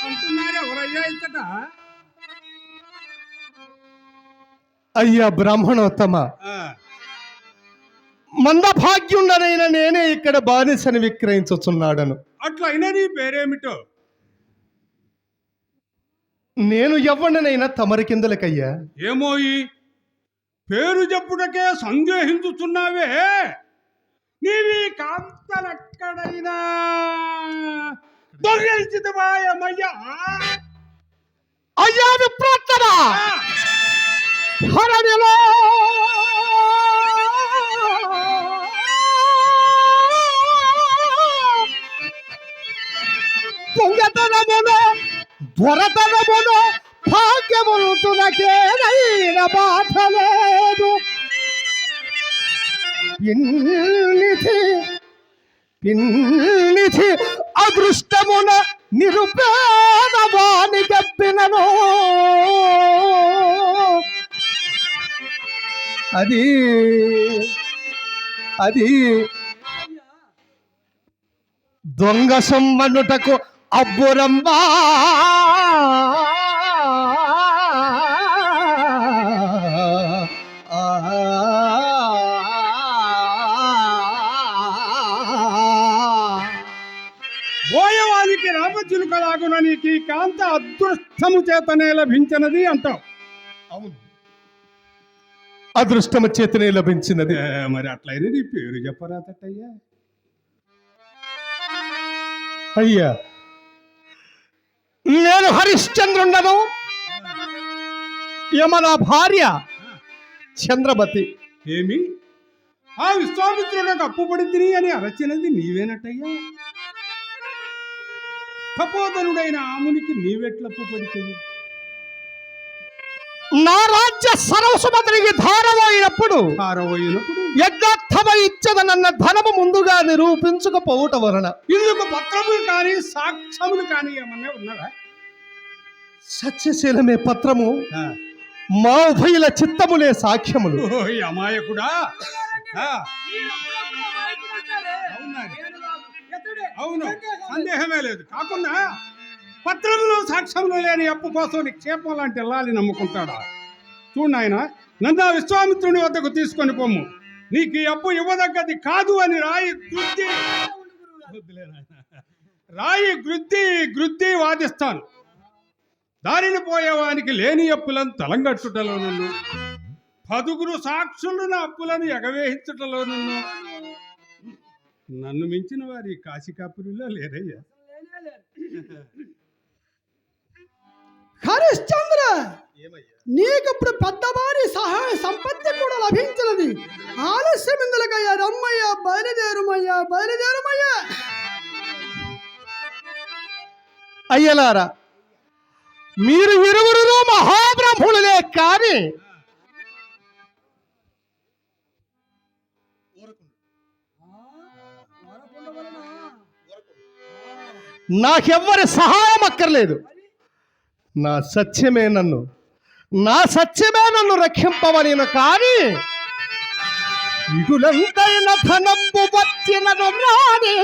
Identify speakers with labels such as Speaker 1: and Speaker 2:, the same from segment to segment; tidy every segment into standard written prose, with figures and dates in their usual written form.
Speaker 1: అంటున్నారు ఎవరయ్యా ఇచ్చట?
Speaker 2: అయ్యా బ్రాహ్మణోత్తమ,
Speaker 1: ఆ,
Speaker 2: మందభాగ్యుండనైనా నేనే ఇక్కడ బానిసని విక్రయించుచున్నాడను.
Speaker 1: అట్లా అయినా నీ పేరేమిటో?
Speaker 2: నేను ఎవ్వడనైనా తమరి కిందలకయ్యా.
Speaker 1: ఏమోయి పేరు చెప్పుటకే సందేహించుచున్నావే. నీవి కాంతలెక్కడైనా దొంగిలించితివాయమయ్యా?
Speaker 2: అయ్యా విప్రోత్తమ, హరణిలో పొంగతనములో దొరతనములో భాగ్యముతునకేనైన బాధ లేదు. పిన్నిధి అదృష్టమున నిరుపేదవాని గప్పినను అది అది దొంగ సొమ్మనుటకు అబ్బురంబా.
Speaker 1: బోయవానికి రామచిలుకలాగున నీకు ఈ కాంత అదృష్టము చేతనే లభించినది అంటావు.
Speaker 2: అవును, అదృష్టము చేతనే లభించినది.
Speaker 1: మరి అట్లయినా నీ పేరు చెప్పరాదట్టయ్యా?
Speaker 2: అయ్యా, నేను హరిశ్చంద్రుండను. యమన భార్య చంద్రమతి.
Speaker 1: ఏమి ఆ విశ్వామిత్రులకు అప్పుపడి తిని అని అరచినది నీవేనట్టయ్యా? తపోధనుడైన ఆమునికి నీవెట్లప్పు పడితివి?
Speaker 2: నా రాజ్య సర్వసుమతికి ధారమైనప్పుడు యజ్ఞార్థమై ఇచ్చదనన్న ధనము ముందుగా నిరూపించకపోవటం వలన
Speaker 1: ఇందుకు పత్రములు కానీ సాక్ష్యములు కానీ ఏమన్నా ఉన్నవా?
Speaker 2: సత్యశీలమే పత్రము, మా ఉభయుల చిత్తములే సాక్ష్యములు.
Speaker 1: అమాయకుడా! అవును, సందేహమే లేదు. కాకుండా పత్రములు సాక్ష్యములు లేని అప్పు కోసం నిక్షేపం లాంటి ఎల్లాలి నమ్ముకుంటాడా? చూడు ఆయన, నన్ను విశ్వామిత్రుని వద్దకు తీసుకొని పొమ్ము. నీకు ఈ అప్పు ఇవ్వదగ్గది కాదు అని రాయి గృద్ది వాదిస్తాను. దారిని పోయేవానికి లేని అప్పులను తలంగట్టుటలోను, పదుగురు సాక్షులను అప్పులను ఎగవేయించుటలోను నన్ను మించిన వారి కాశీకాపురిలో లేరయ్యా.
Speaker 3: హరిశ్చంద్ర, నీకప్పుడు పెద్దవారి సహాయ సంపత్తి కూడా లభించినది. ఆలస్యం ఇందులకయ్యా. రమ్మయ్యా, బయలుదేరుమయ్యా, బయలుదేరుమయ్యా.
Speaker 2: అయ్యలారా, మీరు ఇరువురు మహాబ్రహ్ములే కాని నాకెవ్వరి సహాయం అక్కర్లేదు. నా సత్యమే నన్ను రక్షింపవలను కానీ ఇటులంతైన ధనంబు వచ్చినను రాని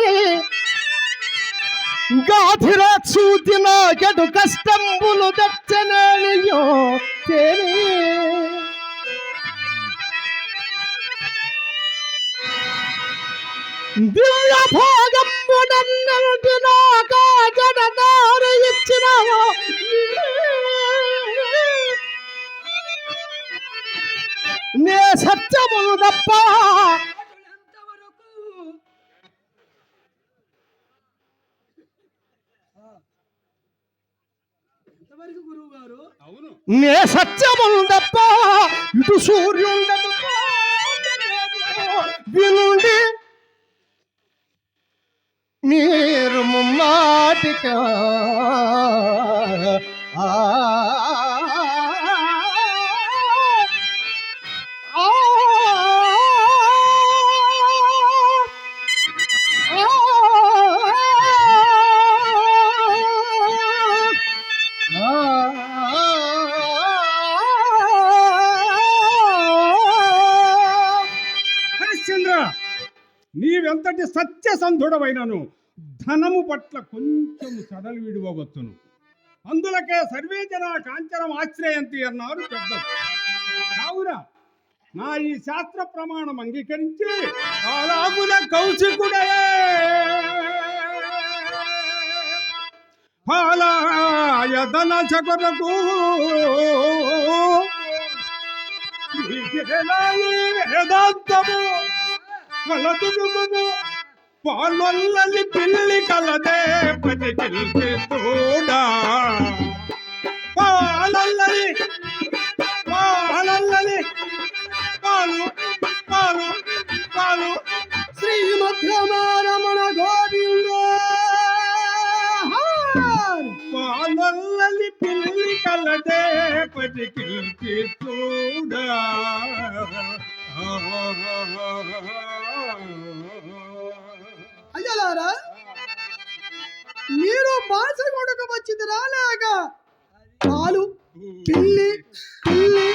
Speaker 2: గాధిరా చూచిన గడు కష్టంబులు దచ్చనేయో దివ్య భోగంబునన్నిటినాకా జడదారు ఇచ్చినవో నే సత్యములు తప్ప నే సత్యములు తప్ప ఇటు సూర్యుండదు వినుండి మీరు ముమ్మాటిక
Speaker 1: నీవెంతటి సత్యసంధుడవైనను ధనము పట్ల కొంచెం సడలు విడివచ్చును. అందులకే సర్వే జన కాంచనం ఆశ్రయంతి అన్నారు పెద్దలు. కావున నా ఈ శాస్త్ర ప్రమాణం అంగీకరించి కాలాగుల కౌశికుడే ఫలాయదన చకొరకు వేదాంతము వలదును పాల్వల్లని పిల్లి కలదే పదికి తోడా పాలల్లని పాలల్లని పాలు పాలు పాలు
Speaker 3: శ్రీమద్రమారమణ గోవింద
Speaker 1: పాలల్లని పిల్లి కలదే పదికి తోడా
Speaker 3: అయ్యలారా, మీరు భాష కొడుకు వచ్చింది రాలేక పాలు పిల్లి పిల్లి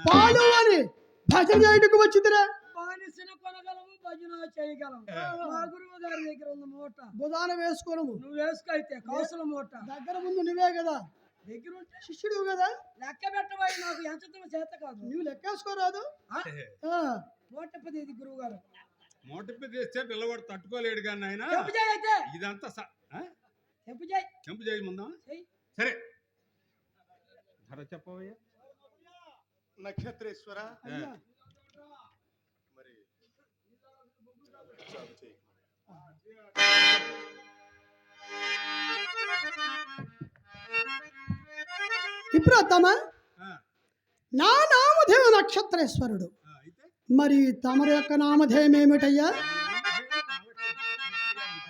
Speaker 3: పాలు అని భజన చేయటకు వచ్చిందిరా.
Speaker 4: బానిసన కొనగలము, భజన చేయగలము. మా గురువు గారి దగ్గర ఉన్న మూట
Speaker 3: బుధాన వేసుకోనము.
Speaker 4: నువ్వు వేసుకైతే కౌసల మూట
Speaker 3: దగ్గర ముందు నువ్వే కదా,
Speaker 4: దగ్గర ఉంటే
Speaker 3: శిష్యుడు కదా,
Speaker 4: లెక్క పెట్టబోయి నాకు ఎంచడం చేత కాదు.
Speaker 3: నువ్వు లెక్కేసుకోరాదు.
Speaker 4: మూటపది గురువు గారు
Speaker 1: మోటిపి చేస్తే పిల్లవాడు తట్టుకోలేడు కానీ ఆయన
Speaker 4: చెప్పు చేయి అయితే
Speaker 1: ఇదంతా
Speaker 4: చెప్పు చేయి
Speaker 1: చెంపు చేయి ముందా.
Speaker 4: చెయ్యి.
Speaker 1: సరే ధర చెప్పవయ్యా.
Speaker 2: నక్షత్రేశ్వర
Speaker 3: అయ్యా,
Speaker 2: మరి
Speaker 3: ఇప్పుడు వద్దామా.
Speaker 1: ఆ,
Speaker 3: నా నామధేయ నక్షత్రేశ్వరుడు.
Speaker 1: అయితే
Speaker 3: మరి తమరి యొక్క నామధేయం ఏమిటయ్యా?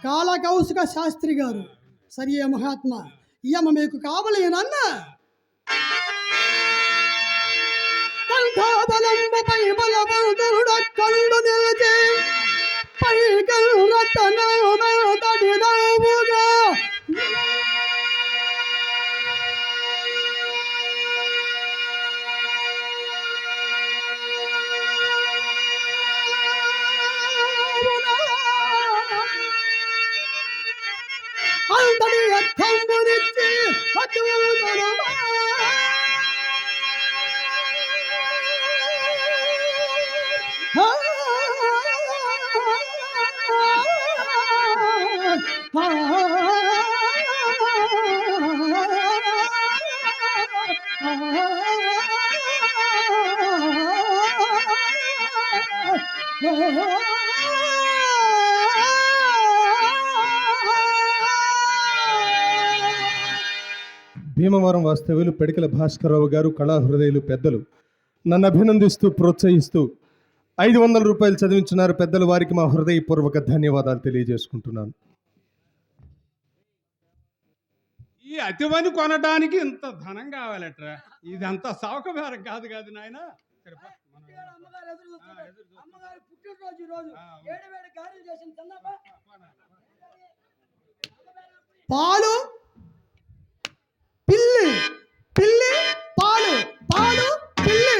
Speaker 3: కాలకౌశిక శాస్త్రి గారు. సరియే మహాత్మా, యమ మీకు కావలేనన్న కంఠబలంబుపై బలవంతుడ కళ్ళు నిలిచి పైకల్ రతనమతడిదవుగా అంతటి అర్థంబునిచ్చి అద్భుతమా
Speaker 2: భీమవరం వాస్తవ్యులు పెడికల భాస్కరరావు గారు, కళాహృదయులు పెద్దలు నన్ను అభినందిస్తూ ప్రోత్సహిస్తూ 500 రూపాయలు చదివించున్నారు పెద్దలు. వారికి మా హృదయపూర్వక ధన్యవాదాలు తెలియజేసుకుంటున్నాను.
Speaker 1: ఈ అతివని కొనడానికి ఇంత ధనం కావాలట్రా. ఇదంతా సౌకర్యం కాదు కాదు నాయన.
Speaker 4: అమ్మగారు ఎదురు చూస్తున్నారు. అమ్మగారు పుట్టినరోజు ఈ రోజు వేడి వేడి గారెలు చేసింది తిన్నావా?
Speaker 3: పాలు పిల్లి పిల్లి పాలు పాలు పిల్లి.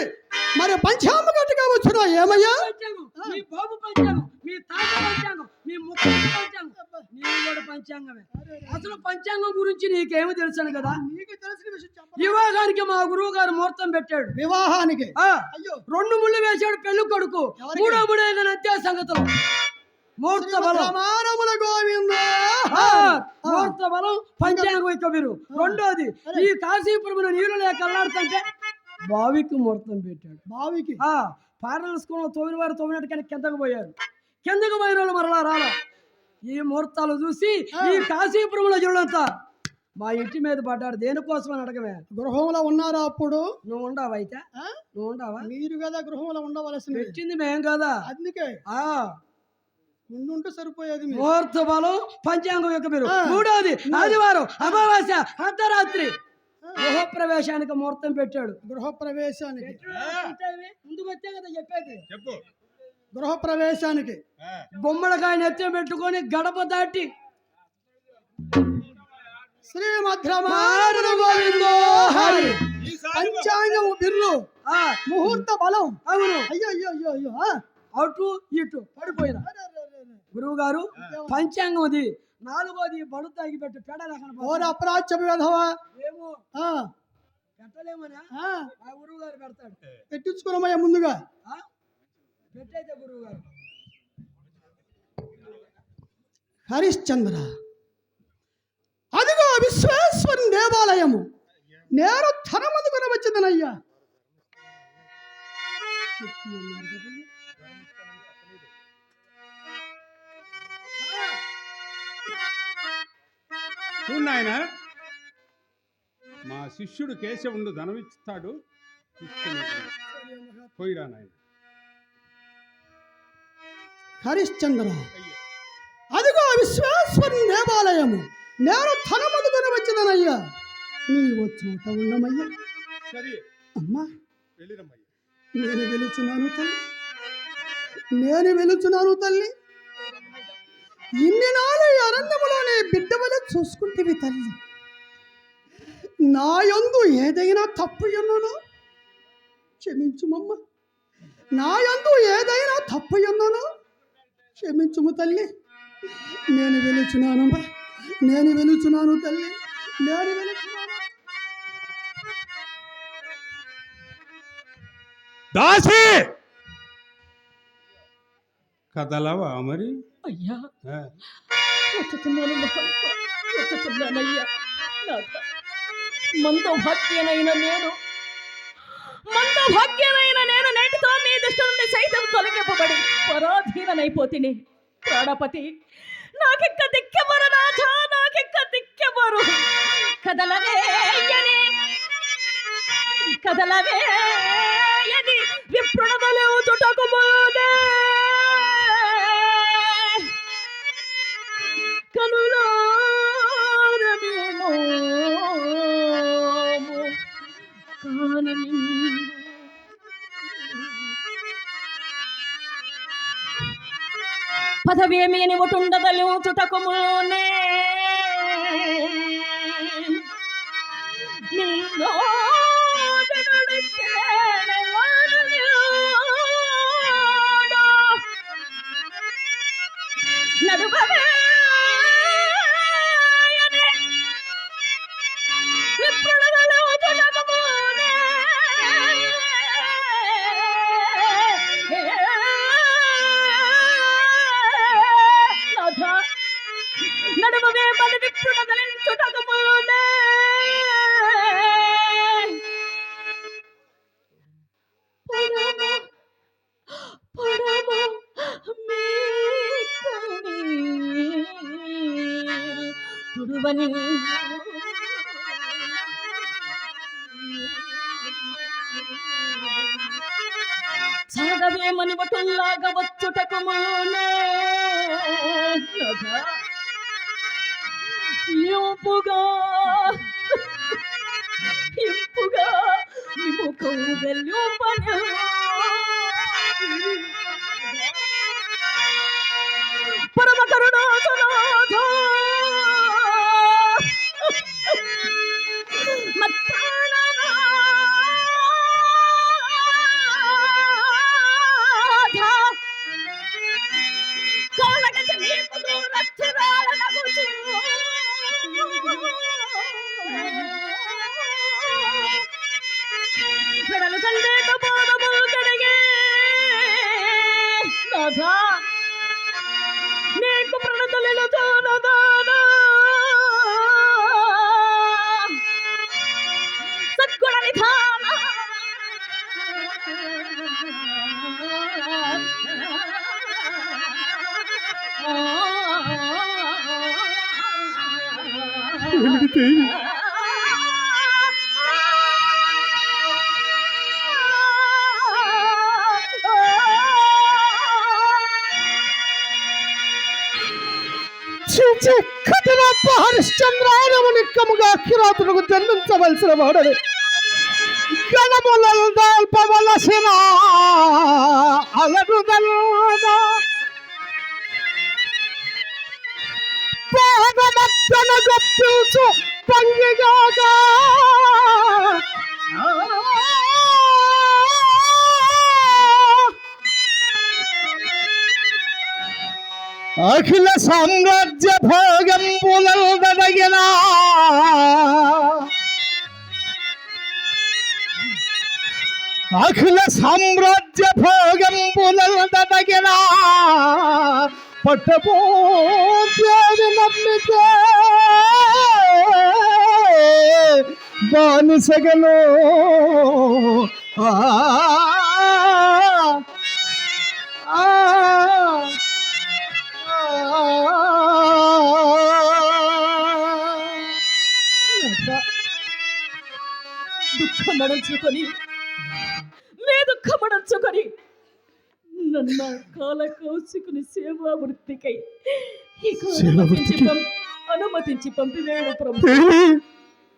Speaker 3: మరి పంచాంగ గట్టిగా వచ్చినా ఏమయ్యా?
Speaker 4: పంచాంగం, మీ బాబు పంచాంగం, మీ తాత పంచాంగం, మీ ముఖ్య పంచాంగం, నీవు కూడా పంచాంగమే. అసలు పంచాంగం గురించి నీకేమో తెలుసాను కదా.
Speaker 3: నీకు తెలిసిన విషయం చెప్పు.
Speaker 4: వివాహానికి మా గురువు గారు ముహూర్తం పెట్టాడు.
Speaker 3: వివాహానికి
Speaker 4: అయ్యో 2 ముళ్ళు వేసాడు పెళ్లి కొడుకు.
Speaker 3: ఎవరికి?
Speaker 4: 3వ ముళ్ళు అయిన అంతే సంగతులు. ముహూర్త బలం
Speaker 3: రమారముల గోవింద.
Speaker 4: ముహూర్త బలం పంచాంగం యొక్క వీరు. రెండోది, ఈ కాశీపురంలో నీళ్లు లేక అల్లాడుతుంటే బావికి ముహూర్తం పెట్టాడు.
Speaker 3: బావికి
Speaker 4: పాటలు స్కూల్ తోమిన వారు తోమినట్టు కానీ కిందకు పోయారు. కిందకు పోయిన వాళ్ళు మరలా రాలా. ఈ ముహూర్తాలు చూసి ఈ కాశీపురంలో జనులంతా మా ఇంటి మీద పడ్డారు. దేనికోసం అని అడగమే.
Speaker 3: గృహంలో ఉన్నారా అప్పుడు?
Speaker 4: నువ్వు ఉండవా అయితే? నువ్వు ఉండవా?
Speaker 3: మీరు కదా గృహంలో ఉండవలసింది.
Speaker 4: పెట్టింది మేం కదా.
Speaker 3: అందుకే ఉండుంటే సరిపోయేది.
Speaker 4: ముహూర్త బలం పంచాంగం యొక్క మీరు. మూడోది, ఆదివారం అమావాస్య అర్ధరాత్రి గృహప్రవేశానికి ముహూర్తం పెట్టాడు.
Speaker 3: గృహప్రవేశానికి
Speaker 4: ముందుకు వచ్చే కదా చెప్పేది.
Speaker 1: చెప్పు.
Speaker 3: గృహప్రవేశానికి
Speaker 4: గుమ్మడికాయ నెత్తి పెట్టుకొని గడప దాటి
Speaker 3: శ్రీమద్రమారణ గోవిందో హరి. పంచాంగం బిర్రు ముహూర్త బలం.
Speaker 4: అవును.
Speaker 3: అయ్యో అయ్యో అయ్యో అయ్యో.
Speaker 4: అటు ఇటు పడిపోయిన గురువు గారు పంచాంగం అది. 4వది బడు తాగి పెట్టు పెడ
Speaker 3: అప్రాచ్య విధవా.
Speaker 4: ఏమో పెట్టలేము
Speaker 3: ఆ,
Speaker 4: పెట్టలేమనా
Speaker 3: ఆ,
Speaker 4: ఆ గురువు గారు పెడతాడు.
Speaker 3: పెట్టించుకోనమయ్యా ముందుగా.
Speaker 4: ఆ? పెట్టయితే గురువు గారు.
Speaker 3: హరిశ్చంద్ర, అదిగో విశ్వేశ్వరుని దేవాలయము. నేను ధనమదుకుని వచ్చిందనయ్యా.
Speaker 1: చూడు నాయన, మా శిష్యుడు కేశవుడు ధనమిస్తాడు, పోయిరా నాయన.
Speaker 3: హరిశ్చంద్ర, అదిగో విశ్వేశ్వరుని దేవాలయము. నేను ధనమదుకుని వచ్చిందనయ్యా. నీవు చోట ఉండమయ్యా.
Speaker 1: సరే
Speaker 3: అమ్మా,
Speaker 1: వెళ్ళిరమ్మయ్య.
Speaker 3: నేను వెలుచున్నాను తల్లి, నేను వెలుచున్నాను తల్లి. ఇన్ని నాలు ఈ అరణ్యములోనే బిడ్డవలె చూసుకుంటేవి తల్లి. నా యందు ఏదైనా తప్పు ఎన్నోనో క్షమించుమమ్మ. నా యందు ఏదైనా తప్పు ఎన్నోనో క్షమించుము తల్లి. నేను వెలుచున్నానమ్మా, నేను వెలుచున్నాను తల్లి, నేను వెలుచున్నాను.
Speaker 1: దాసి కదలవా మరి?
Speaker 5: అయ్యా
Speaker 1: ఆ,
Speaker 5: వచ్చుతున్నాను మహాత్మా, వచ్చుతున్నానయ్యా. నాథ, మందభాగ్యనైన నేను నేటితో నీ దృష్టి నుండి సైతం తొలగింపబడి పరాధీనైపోతిని. ప్రాణపతి, నాకెక్క దిక్కెవరు నాథా, నాకెక్క దిక్కెవరు? కదలవేయని విప్రణమలు చుటకు ముందే కనులారమేమో కానని పదవేమి అని ఒటుండదలు చుటకుమునే నడువే నడుమవే మన విప్రుడగలించుటకమునే తుడువని సాగవేమని వటుల్లాగా వచ్చుటకమునే ఇంపుగా విముఖం వెల్లుపన పరమ కరుణాసనాథ పెడలు కల్లేట పాదములు కడిగే నాథా, నీకు ప్రణతలను తోనదానా సద్గుణ నిధాన
Speaker 3: కఠినప్ప హరిశ్చంద్రాయనమునిక్కముగా కిరాతులకు జన్మించవలసిన వాడని గణములను దాల్పవలసిన అలరుదల్లోన పాదమక్కన గొప్పించు పంగిగాగా అఖిల సామ్రాజ్య భోగంబులదగిన
Speaker 2: అఖిల సామ్రాజ్య భోగంబులదగిన పట్టపోద్యాది నమ్మితే బానిసగను ఆ ఆ
Speaker 5: దుఃఖమడంచుకొని నీ దుఃఖమడంచుకొని నన్న కాల కౌశికుని సేవా వృత్తికై ఇక అనుమతించి పంపివేయుడు ప్రభు,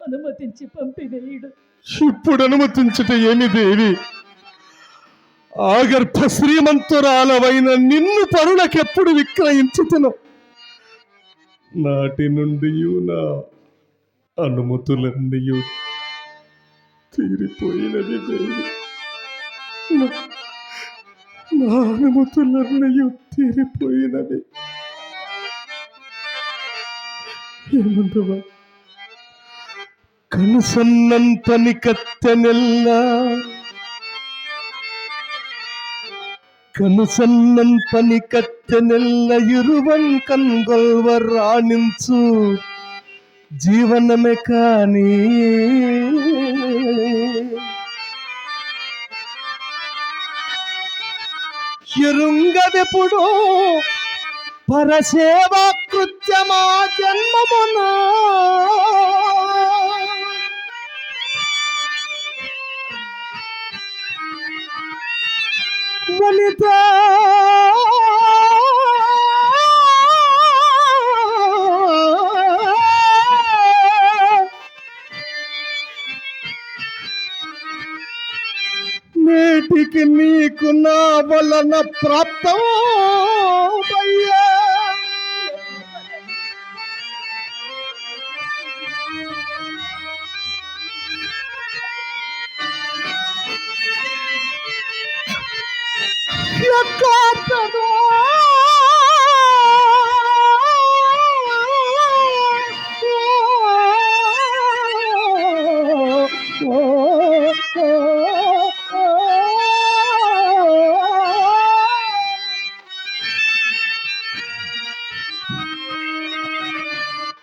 Speaker 5: అనుమతించి పంపివేయుడు.
Speaker 2: ఇప్పుడు అనుమతించుట ఏమి దేవి? ఆగర్భ శ్రీమంతురాలవైన నిన్ను పరులకెప్పుడు విక్రయించుతును? నాటి నుండి నా అనుమతులన్నీ తీరిపోయినవి దేవి. నా అనుమతులన్నీ తీరిపోయినవి. ఏమంటవా? కనుసన్నంతని కత్తెనెల్ల కనుసన్నంతని కత్తెనెల్ల ఇరువన్ కన్గొల్వ రాణించు జీవనమే కాని ఎరుంగదెప్పుడు పరసేవా కృత్యమా జన్మమునా వనిత నేటికి నీకు నా వలన ప్రాప్తం అయ్యా. ఎక్కడో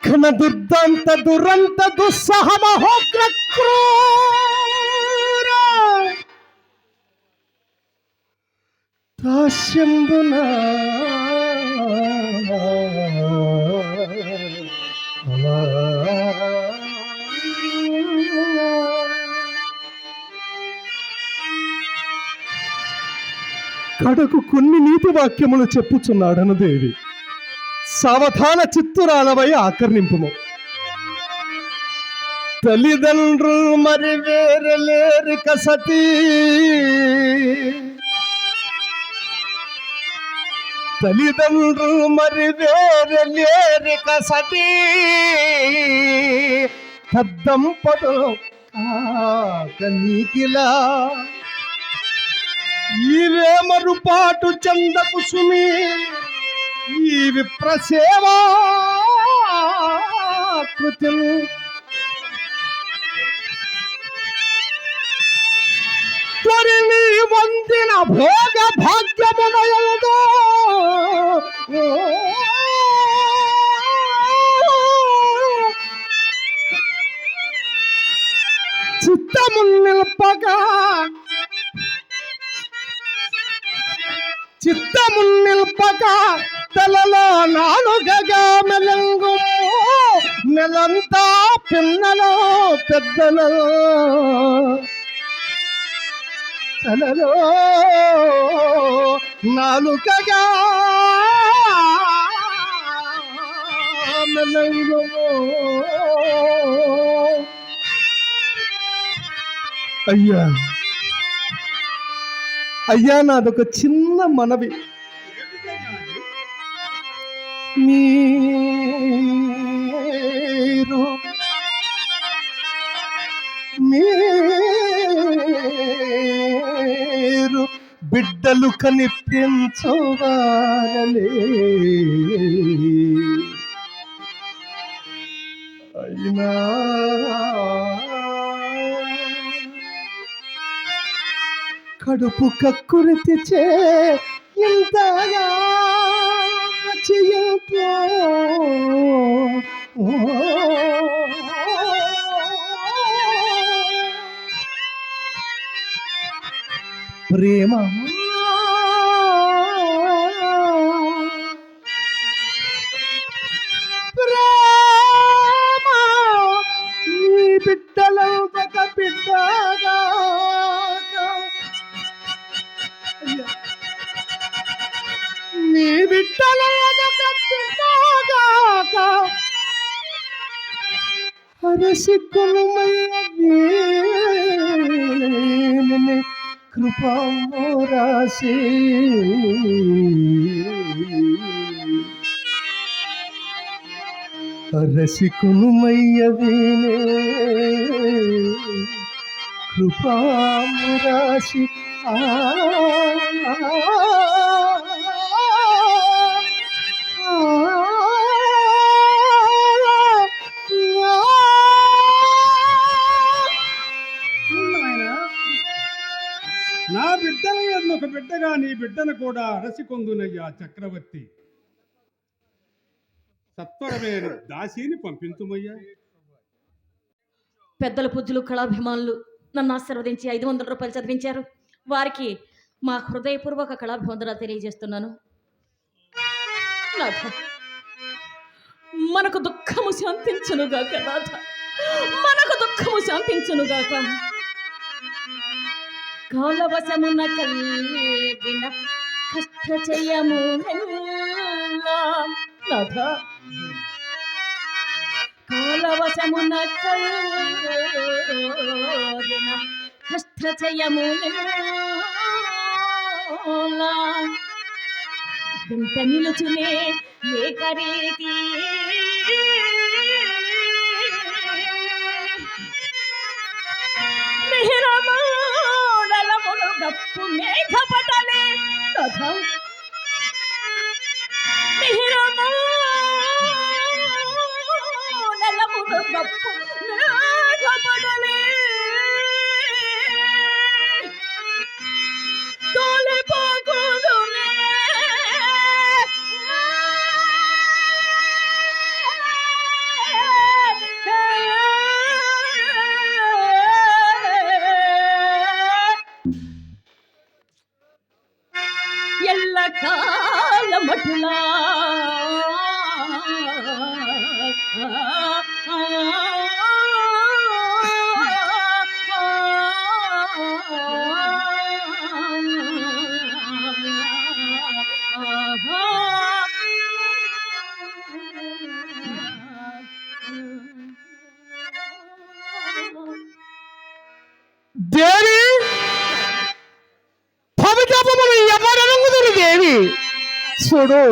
Speaker 2: ఘన దుర్దాంత దురంత దుస్సహ మహోగ్ర క్రూర దాస్యంబున కడకు కొన్ని నీతి వాక్యములు చెప్పుచున్నాడను దేవి. సావధాన చిత్తురాలవై ఆకర్ణింపుము. తల్లిదండ్రులు మరి వేరలేరు కసతి, తల్లిదండ్రులు మరి వేరలేరు కసతి, తద్దంపదు నీకిలా ఈవే మరుపాటు చందకు సుమి ఈ విప్రసేవా కృతి త్వరిని వందిన భోగ భాగ్యమునయదో చిత్తము నిల్పగా చిత్తము నిల్పక తలలో నాలుగగా మెలంగు నెలంతా పిన్నలో పెద్దలో తలలో నాలుగగా మెలంగు. అయ్యా అయ్యా, నాదొక చిన్న మనవి. మీరు బిడ్డలు కనిపించవాలే అయినా కడుపు కక్కురితి చే ఇంతగా చెయ్యంతో ప్రేమ ప్రేమ నీ బిడ్డలో ఒక బిడ్డగా నీ బిడ్డలో ఒక బిడ్డగాక హరసిక్కును మయ్యే కృపారాశి రసికును మయ్యవీనే కృపారాశి
Speaker 1: నా బిడ్డల ఒక బిడ్డగా నీ బిడ్డను కూడా అరసికొందునయ్యా చక్రవర్తి. సత్వరమే దాసీని పంపించుమయ్యా.
Speaker 5: పెద్దల పూజలు కళాభిమానులు నన్ను ఆశీర్వదించి 500 రూపాయలు చదివించారు. వారికి మా హృదయపూర్వక కళాభివందనాలు తెలియజేస్తున్నాను. నాథ, మనకు దుఃఖము శాంతించునుగాక. నాథ, మనకు దుఃఖము శాంతించునుగాక. కాలవశమున కలిగిన కష్టచయము నాథ, కాలవశమున కలిగిన కష్టచయము వెంట నిలుచునే ఏకరీతి మిహిరమూడలమును గప్పు మేఘపటలే తథా మిహిరమూడలమును గప్పు మేఘపటలే తోలిపోకుడునే ఎల్ల కాలమటులా
Speaker 2: దేవి పవిత్రములు ఎవరెరుగుదురు దేవి చూడు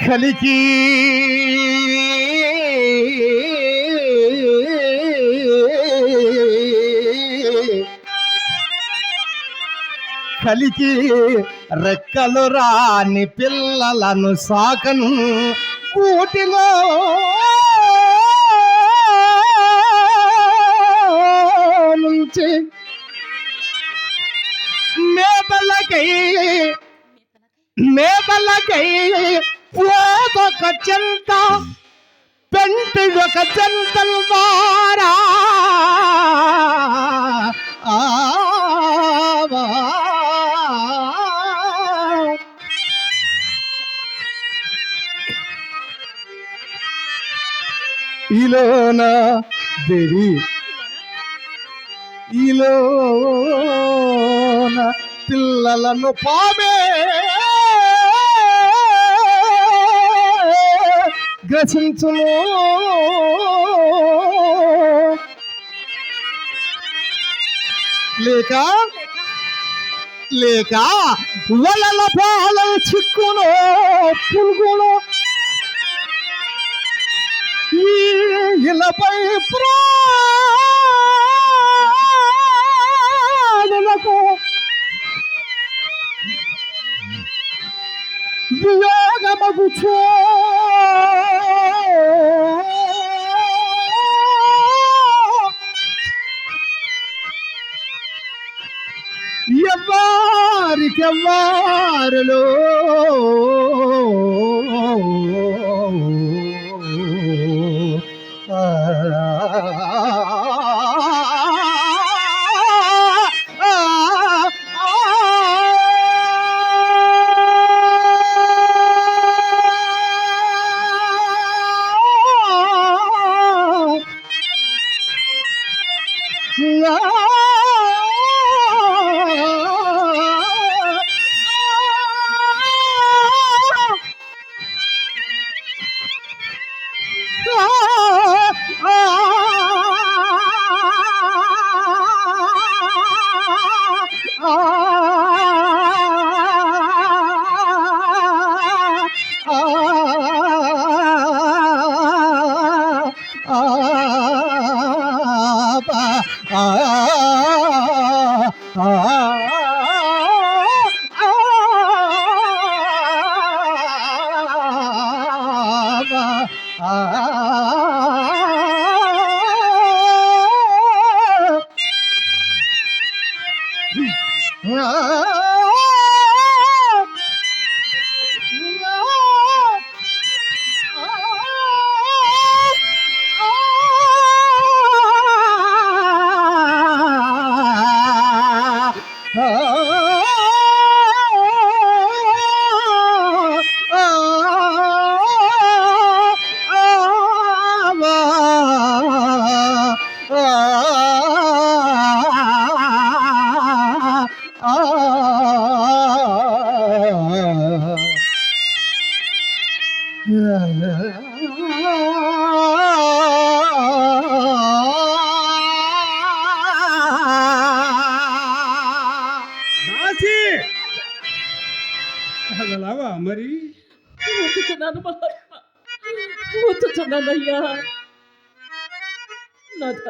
Speaker 2: కలికి కలికి రెక్కలు రాని పిల్లలను సాకను కూటిలో నుంచి మేబలకై పోదొక చెంత పెంటి ఒక చెంతల ద్వారా ఇలోన దేవి ఈలోన పిల్లలను పామే గ్రసించును లేక లేక వలల పాలలు చిక్కును పురుగును ఇలపై ప్రాణులకు వియోగమగుచో నీకెవ్వారులో
Speaker 1: దాసి కదలవా మరి
Speaker 5: వచ్చుచున్నాను మహాత్మా, వచ్చుచున్నానయ్యా. నాథ